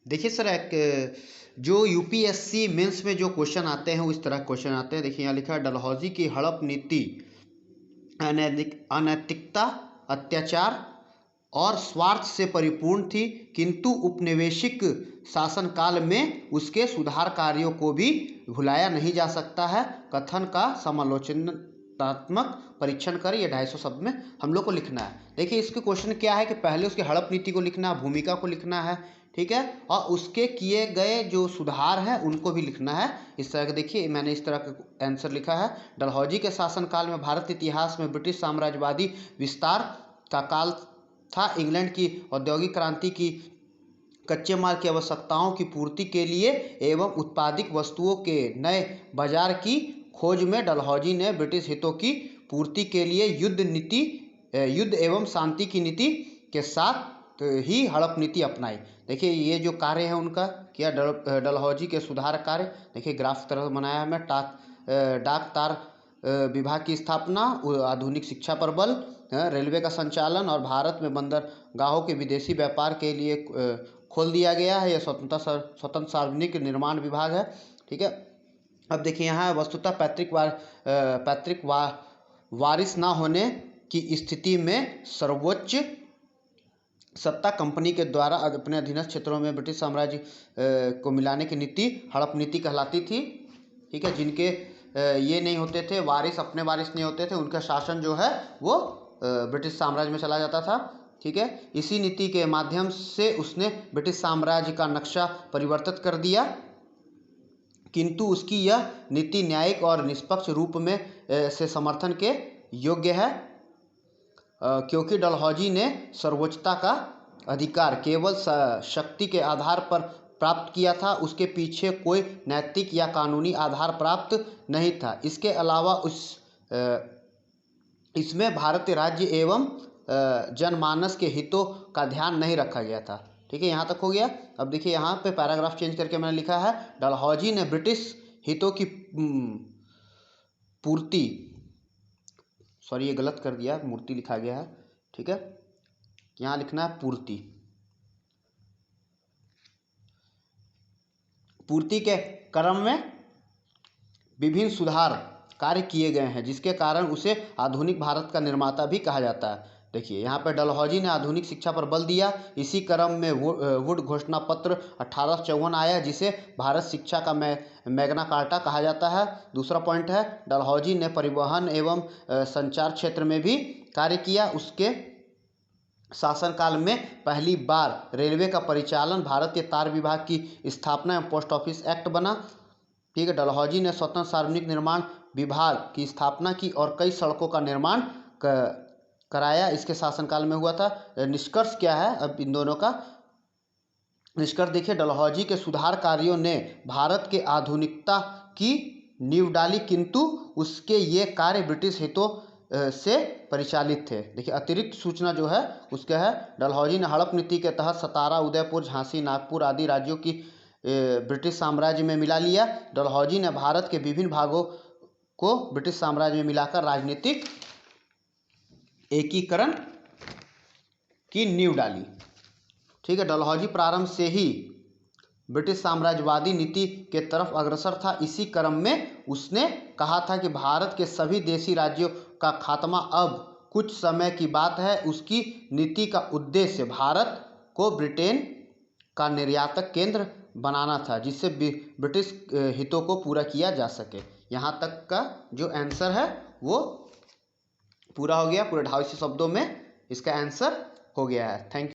देखिए सर, एक जो यूपीएससी मेंस में जो क्वेश्चन आते हैं, उस तरह क्वेश्चन आते हैं। देखिए यहाँ लिखा है, डलहौजी की हड़प नीति अनैतिकता, अत्याचार और स्वार्थ से परिपूर्ण थी, किंतु उपनिवेशिक शासनकाल में उसके सुधार कार्यों को भी भुलाया नहीं जा सकता है। कथन का समालोचनात्मक परीक्षण कर, ये 250 शब्द में हम लोग को लिखना है। देखिए इसके क्वेश्चन क्या है कि पहले उसके हड़प नीति को लिखना है, भूमिका को लिखना है, ठीक है, और उसके किए गए जो सुधार हैं उनको भी लिखना है। इस तरह का देखिए मैंने इस तरह का आंसर लिखा है। डलहौजी के शासनकाल में भारत इतिहास में ब्रिटिश साम्राज्यवादी विस्तार का काल था। इंग्लैंड की औद्योगिक क्रांति की कच्चे माल की आवश्यकताओं की पूर्ति के लिए एवं उत्पादित वस्तुओं के नए बाजार की खोज में डलहौजी ने ब्रिटिश हितों की पूर्ति के लिए युद्ध एवं शांति की नीति के साथ ही हड़प नीति अपनाई। देखिए ये जो कार्य है उनका किया, डलहौजी के सुधार कार्य। देखिए ग्राफ तरह बनाया है मैं, डाक तार विभाग की स्थापना, आधुनिक शिक्षा पर बल, रेलवे का संचालन और भारत में बंदरगाहों के विदेशी व्यापार के लिए खोल दिया गया है। यह स्वतंत्र सार्वजनिक निर्माण विभाग है, ठीक है। अब देखिए यहाँ वस्तुतः पैतृक वारिस ना होने की स्थिति में सर्वोच्च सत्ता कंपनी के द्वारा अपने अधीनस्थ क्षेत्रों में ब्रिटिश साम्राज्य को मिलाने की नीति हड़प नीति कहलाती थी, ठीक है। जिनके ये नहीं होते थे, अपने वारिस नहीं होते थे, उनका शासन जो है वो ब्रिटिश साम्राज्य में चला जाता था, ठीक है। इसी नीति के माध्यम से उसने ब्रिटिश साम्राज्य का नक्शा परिवर्तित कर दिया, किंतु उसकी यह नीति न्यायिक और निष्पक्ष रूप में से समर्थन के योग्य है, क्योंकि डलहौजी ने सर्वोच्चता का अधिकार केवल शक्ति के आधार पर प्राप्त किया था। उसके पीछे कोई नैतिक या कानूनी आधार प्राप्त नहीं था। इसके अलावा इसमें भारतीय राज्य एवं जनमानस के हितों का ध्यान नहीं रखा गया था, ठीक है। यहाँ तक हो गया। अब देखिए यहाँ पे पैराग्राफ चेंज करके मैंने लिखा है, डलहौजी ने ब्रिटिश हितों की पूर्ति, सॉरी ये गलत कर दिया, मूर्ति लिखा गया है, ठीक है, यहाँ लिखना है पूर्ति के क्रम में विभिन्न सुधार कार्य किए गए हैं, जिसके कारण उसे आधुनिक भारत का निर्माता भी कहा जाता है। देखिए यहाँ पर डलहौजी ने आधुनिक शिक्षा पर बल दिया। इसी क्रम में वुड घोषणा पत्र 1854 आया, जिसे भारत शिक्षा का मैग्ना कार्टा कहा जाता है। दूसरा पॉइंट है, डलहौजी ने परिवहन एवं संचार क्षेत्र में भी कार्य किया। उसके शासनकाल में पहली बार रेलवे का परिचालन, भारतीय तार विभाग की स्थापना एवं पोस्ट ऑफिस एक्ट बना, ठीक है। डलहौजी ने स्वतंत्र सार्वजनिक निर्माण विभाग की स्थापना की और कई सड़कों का निर्माण कराया, इसके शासनकाल में हुआ था। निष्कर्ष क्या है, अब इन दोनों का निष्कर्ष देखिए, डलहौजी के सुधार कार्यों ने भारत के आधुनिकता की नींव डाली, किंतु उसके ये कार्य ब्रिटिश हितों से परिचालित थे। देखिए अतिरिक्त सूचना जो है उसका है, डलहौजी ने हड़प नीति के तहत सतारा, उदयपुर, झांसी, नागपुर आदि राज्यों की ब्रिटिश साम्राज्य में मिला लिया। डलहौजी ने भारत के विभिन्न भागों को ब्रिटिश साम्राज्य में मिलाकर राजनीतिक एकीकरण की नींव डाली, ठीक है। डलहौजी प्रारंभ से ही ब्रिटिश साम्राज्यवादी नीति के तरफ अग्रसर था। इसी क्रम में उसने कहा था कि भारत के सभी देशी राज्यों का खात्मा अब कुछ समय की बात है। उसकी नीति का उद्देश्य भारत को ब्रिटेन का निर्यातक केंद्र बनाना था, जिससे ब्रिटिश हितों को पूरा किया जा सके। यहाँ तक का जो आंसर है वो पूरा हो गया, पूरे 250 शब्दों में इसका आंसर हो गया है। Thank you.